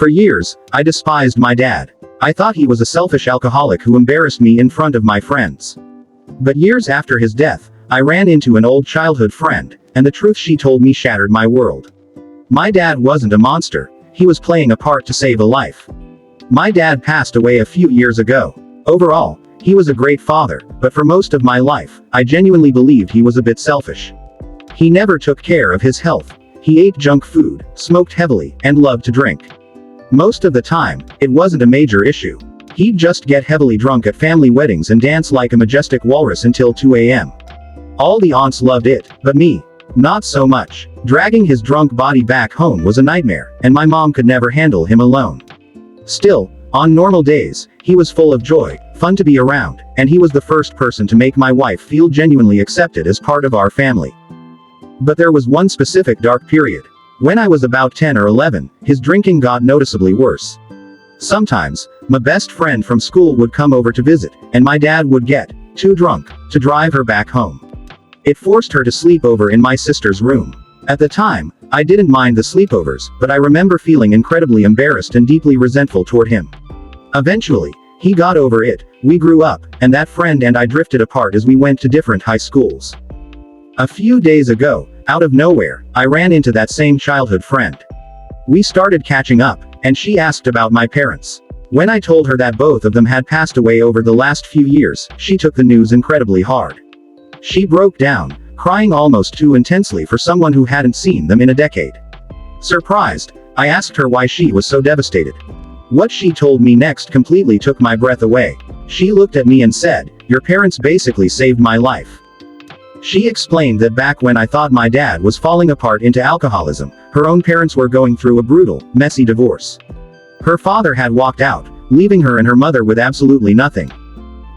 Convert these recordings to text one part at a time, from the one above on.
For years, I despised my dad. I thought he was a selfish alcoholic who embarrassed me in front of my friends. But years after his death, I ran into an old childhood friend, and the truth she told me shattered my world. My dad wasn't a monster, he was playing a part to save a life. My dad passed away a few years ago. Overall, he was a great father, but for most of my life, I genuinely believed he was a bit selfish. He never took care of his health. He ate junk food, smoked heavily, and loved to drink. Most of the time, it wasn't a major issue. He'd just get heavily drunk at family weddings and dance like a majestic walrus until 2 a.m. All the aunts loved it, but me, not so much. Dragging his drunk body back home was a nightmare, and my mom could never handle him alone. Still, on normal days, he was full of joy, fun to be around, and he was the first person to make my wife feel genuinely accepted as part of our family. But there was one specific dark period. When I was about 10 or 11, his drinking got noticeably worse. Sometimes, my best friend from school would come over to visit, and my dad would get too drunk to drive her back home. It forced her to sleep over in my sister's room. At the time, I didn't mind the sleepovers, but I remember feeling incredibly embarrassed and deeply resentful toward him. Eventually, he got over it, we grew up, and that friend and I drifted apart as we went to different high schools. A few days ago, out of nowhere, I ran into that same childhood friend. We started catching up, and she asked about my parents. When I told her that both of them had passed away over the last few years, she took the news incredibly hard. She broke down, crying almost too intensely for someone who hadn't seen them in a decade. Surprised, I asked her why she was so devastated. What she told me next completely took my breath away. She looked at me and said, "Your parents basically saved my life." She explained that back when I thought my dad was falling apart into alcoholism, her own parents were going through a brutal, messy divorce. Her father had walked out, leaving her and her mother with absolutely nothing.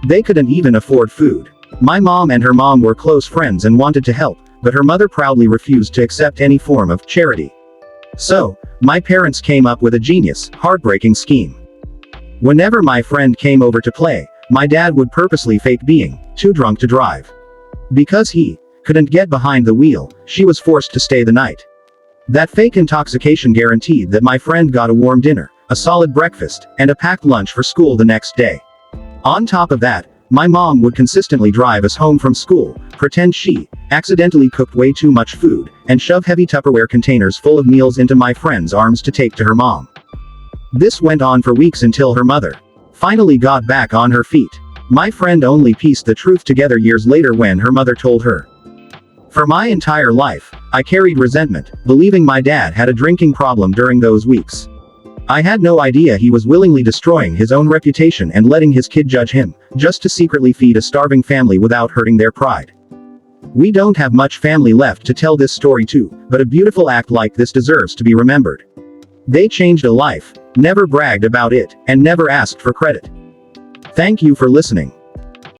They couldn't even afford food. My mom and her mom were close friends and wanted to help, but her mother proudly refused to accept any form of charity. So, my parents came up with a genius, heartbreaking scheme. Whenever my friend came over to play, my dad would purposely fake being too drunk to drive. Because he couldn't get behind the wheel, she was forced to stay the night. That fake intoxication guaranteed that my friend got a warm dinner, a solid breakfast, and a packed lunch for school the next day. On top of that, my mom would consistently drive us home from school, pretend she accidentally cooked way too much food, and shove heavy Tupperware containers full of meals into my friend's arms to take to her mom. This went on for weeks until her mother finally got back on her feet. My friend only pieced the truth together years later when her mother told her. For my entire life, I carried resentment, believing my dad had a drinking problem during those weeks. I had no idea he was willingly destroying his own reputation and letting his kid judge him, just to secretly feed a starving family without hurting their pride. We don't have much family left to tell this story to, but a beautiful act like this deserves to be remembered. They changed a life, never bragged about it, and never asked for credit. Thank you for listening.